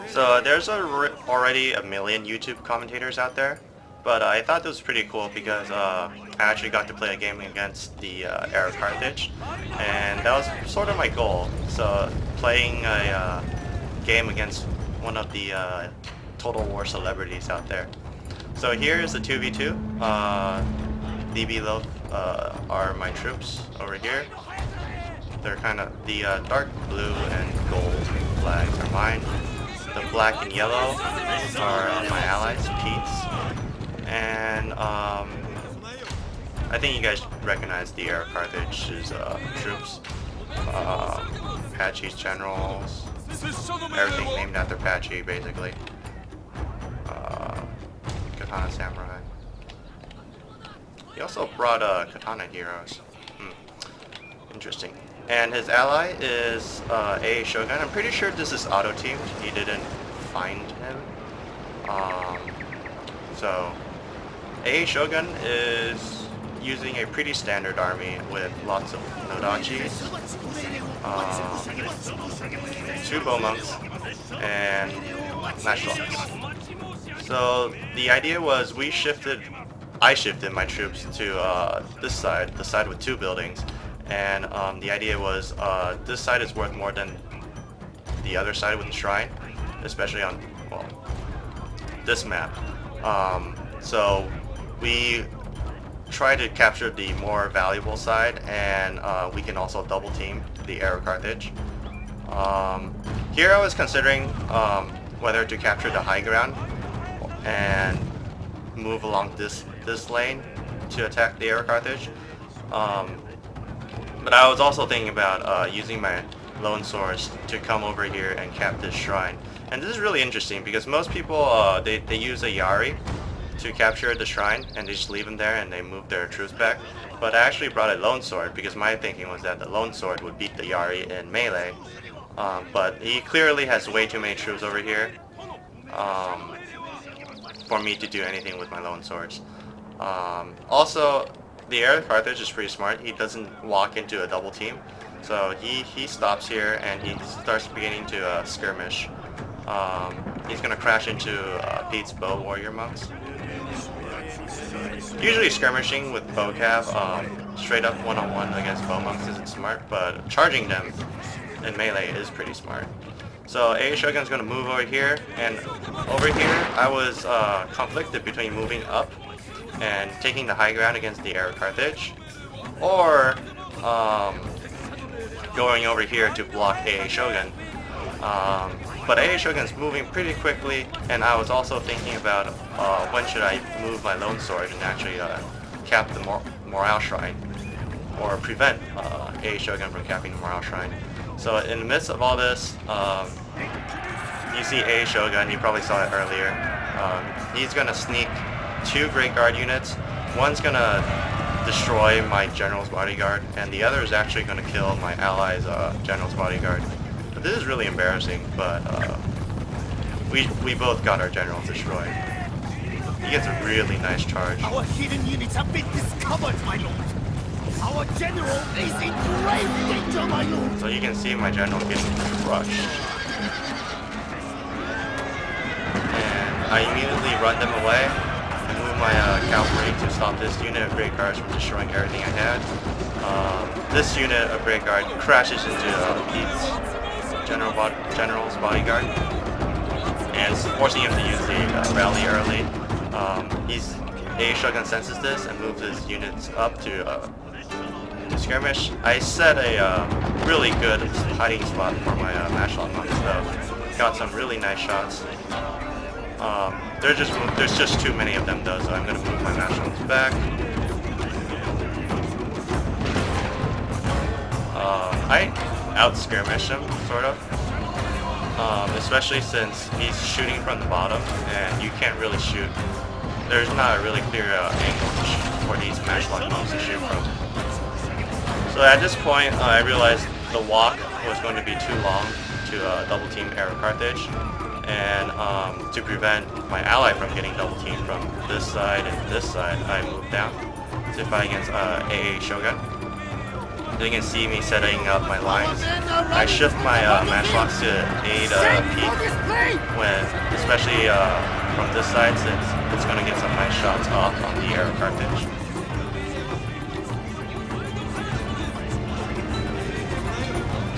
So there's already a million YouTube commentators out there, but I thought this was pretty cool because I actually got to play a game against the Heir of Carthage, and that was sort of my goal. So playing a game against one of the Total War celebrities out there. So here is the 2v2. DB Loaf are my troops over here. They're kind of the dark blue and gold flags are mine. The black and yellow are my allies, Peith's. And I think you guys recognize the Heir of Carthage's troops. Apache's generals. Everything named after Apache, basically. Katana Samurai. He also brought Katana Heroes. Interesting. And his ally is A Shogun. I'm pretty sure this is auto-teamed. He didn't find him. So, A Shogun is using a pretty standard army with lots of Nodachis, 2 Bowmonks, and Matchlocks. So the idea was I shifted my troops to this side, the side with 2 buildings. And the idea was this side is worth more than the other side with the shrine, especially on, well, this map. So we try to capture the more valuable side, and we can also double team the Heir of Carthage. Here I was considering whether to capture the high ground and move along this lane to attack the Heir of Carthage. But I was also thinking about using my lone swords to come over here and cap this shrine. And this is really interesting because most people, they use a Yari to capture the shrine and they just leave them there and they move their troops back. But I actually brought a lone sword because my thinking was that the lone sword would beat the Yari in melee. But he clearly has way too many troops over here for me to do anything with my lone swords. Also, the Heir of Carthage is pretty smart. He doesn't walk into a double team. So he stops here and he starts beginning to skirmish. He's going to crash into Peith's bow warrior monks. Usually skirmishing with bow cav, straight up one-on-one against bow monks isn't smart, but charging them in melee is pretty smart. So A Shogun's going to move over here, and over here I was conflicted between moving up and taking the high ground against the Heir of Carthage, or going over here to block A Shogun. But A Shogun's moving pretty quickly, and I was also thinking about when should I move my lone sword and actually cap the morale shrine, or prevent A Shogun from capping the morale shrine. So in the midst of all this, you see A Shogun, you probably saw it earlier. He's gonna sneak 2 Great Guard units. One's gonna destroy my General's Bodyguard, and the other is actually gonna kill my ally's General's Bodyguard. But this is really embarrassing, but we both got our Generals destroyed. He gets a really nice charge. Our hidden units have been discovered, my lord. Our General is in grave danger, my lord. So you can see my General getting crushed. And I immediately run them away. Move my cavalry to stop this unit of Great Guards from destroying everything I had. This unit of Great Guard crashes into Peith's General's Bodyguard and forcing him to use the rally early. A Shogun senses this and moves his units up to skirmish. I set a really good hiding spot for my Matchlock monks though. Got some really nice shots. There's just too many of them though, so I'm going to move my Matchlocks back. I out-skirmish him, sort of. Especially since he's shooting from the bottom, and you can't really shoot. There's not a really clear angle for these Matchlock monks to shoot from. So at this point, I realized the walk was going to be too long to double team Heir of Carthage. And to prevent my ally from getting double teamed from this side and this side, I moved down to fight against AA Shogun. You can see me setting up my lines. I shift my matchlocks to aid Peith when, especially from this side, since it's going to get some nice shots off on the Heir Carthage.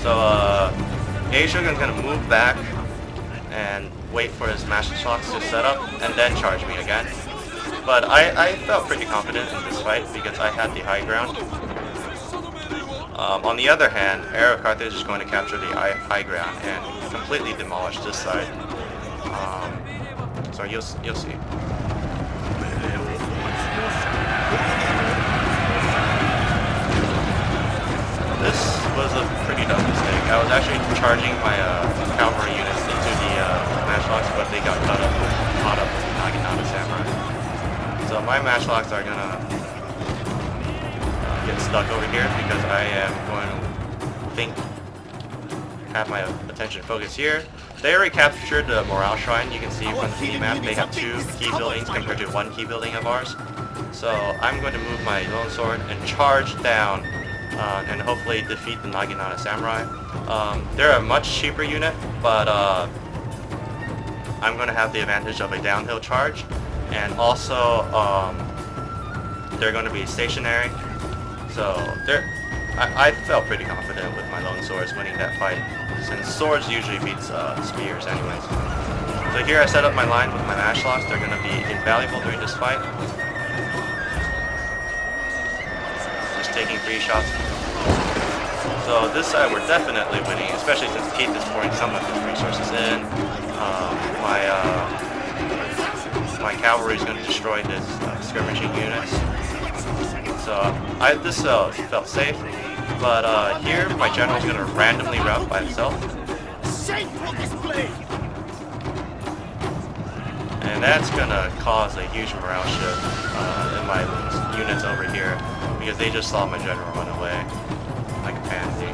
So Shogun's going to move back and wait for his matchlocks to set up and then charge me again. But I felt pretty confident in this fight because I had the high ground. On the other hand, Heir Carthage is going to capture the high ground and completely demolish this side. So you'll see. This was a pretty dumb mistake. I was actually charging my cavalry units into the matchlocks, but they got caught up with the Naginata Samurai. So my matchlocks are gonna get stuck over here because I am going to have my attention focused here. They already captured the morale shrine. You can see from the mini map they have 2 key buildings compared to 1 key building of ours. So I'm going to move my lone sword and charge down and hopefully defeat the Naginata Samurai. They're a much cheaper unit, but I'm going to have the advantage of a downhill charge, and also they're going to be stationary. So I felt pretty confident with my lone swords winning that fight, since swords usually beats spears anyways. So here I set up my line with my matchlocks. They're going to be invaluable during this fight. Just taking 3 shots. So this side we're definitely winning, especially since Peith is pouring some of his resources in. My cavalry is going to destroy his skirmishing units. So this felt safe, but here my general is going to randomly rout by himself. And that's going to cause a huge morale shift in my units over here, because they just saw my general run away like a pansy.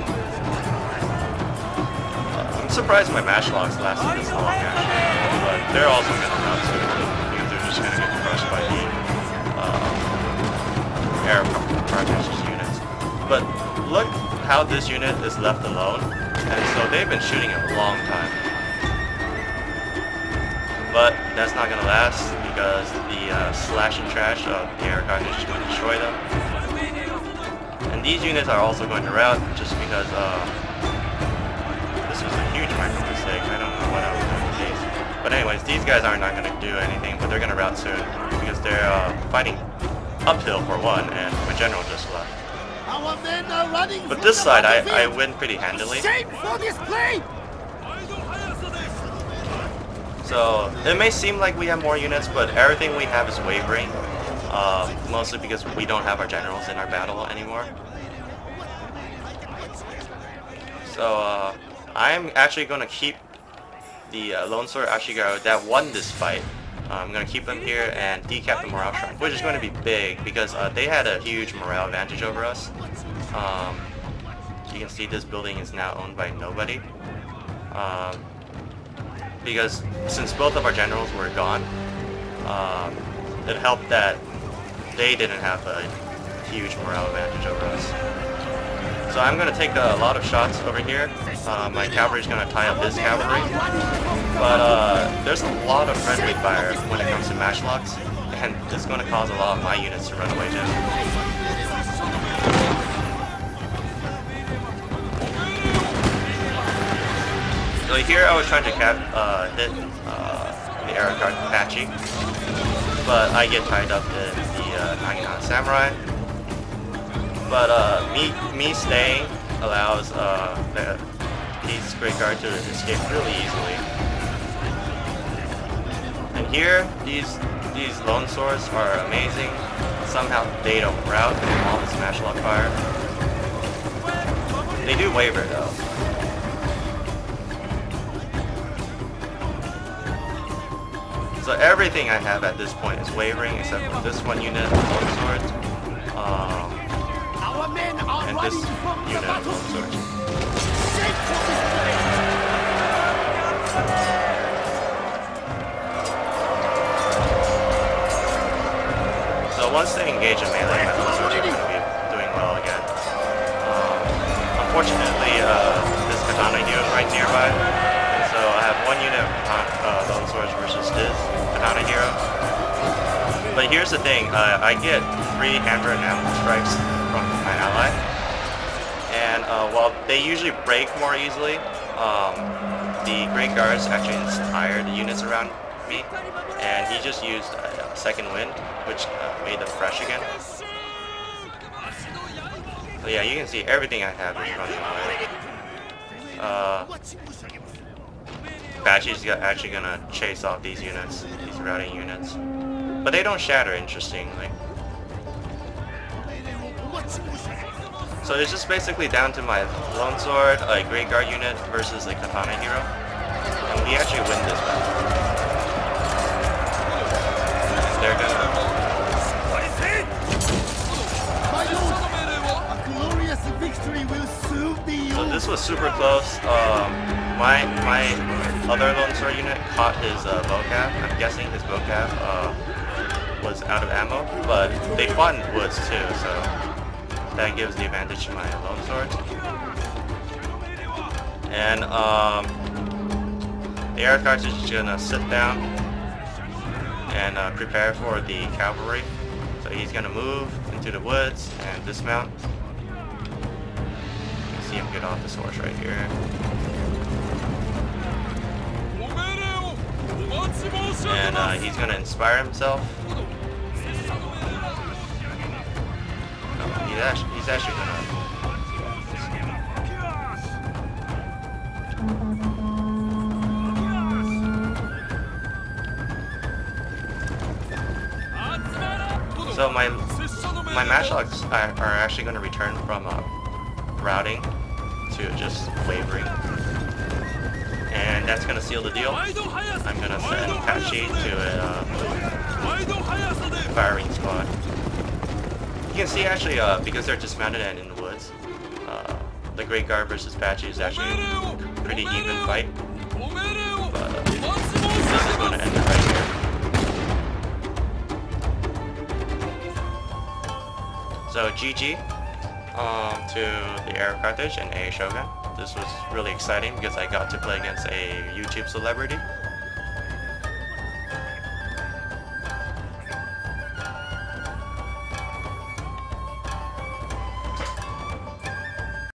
I'm surprised my matchlocks lasted this long actually, but they're also going to rout soon, because they're just going to get crushed by the Heir Carthage's units. But look how this unit is left alone, and so they've been shooting a long time. But that's not going to last, because the slash and trash of the Heir Carthage is going to destroy them. And these units are also going to rout, just because this was a huge micro mistake. I don't know what I was doing with these. But anyways, these guys are not going to do anything, but they're going to rout soon, because they're fighting uphill for one, and my general just left. But this side, I win pretty handily. So it may seem like we have more units, but everything we have is wavering. Mostly because we don't have our generals in our battle anymore. So I'm actually going to keep the lone sword Ashigaru that won this fight. I'm going to keep them here and decap the morale shrine, which is going to be big because they had a huge morale advantage over us. You can see this building is now owned by nobody. Because since both of our generals were gone, it helped that they didn't have a huge morale advantage over us. So I'm going to take a lot of shots over here. My cavalry is going to tie up his cavalry. But there's a lot of friendly fire when it comes to matchlocks, and it's going to cause a lot of my units to run away too. So here I was trying to hit the Heir Carthage, but I get tied up in the Naginata Samurai. But me staying allows the Peith's Great Guard to escape really easily. And here, these lone swords are amazing. Somehow they don't rout in all this matchlock fire. They do waver though. So everything I have at this point is wavering except for this one unit of lone swords, and this unit of lone swords. So once they engage in melee, my lone swords are going to be doing well again. Unfortunately, this katana hero is right nearby, so I have one unit of lone swords versus this katana hero. But here's the thing, I get 3 hammer and ammo strikes from my ally, and while they usually break more easily, the Great Guards actually inspired the units around me, and he just used a second wind, which made them fresh again. So yeah, you can see everything I have is running away. Bachi's actually gonna chase off these units, these routing units. But they don't shatter, interestingly. So it's just basically down to my lone sword, a Great Guard unit versus a katana hero. And we actually win this battle. And they're gonna... So this was super close. My other lone sword unit caught his bowcav. I'm guessing his bowcav was out of ammo, but they fought in woods too, so that gives the advantage to my lone swords. And the Heir Carthage is gonna sit down and prepare for the cavalry. So he's gonna move into the woods and dismount. You can see him get off his horse right here. And he's gonna inspire himself. No, he's actually gonna... So my matchlocks are actually gonna return from routing to just wavering. And that's gonna seal the deal. I'm gonna send Tachi to a firing squad. You can see actually, because they're dismounted and in the woods, the Great Guard versus Bachi is actually a pretty even fight. But this is gonna end it right here. So GG to the Heir Carthage and a Shogun. This was really exciting because I got to play against a YouTube celebrity.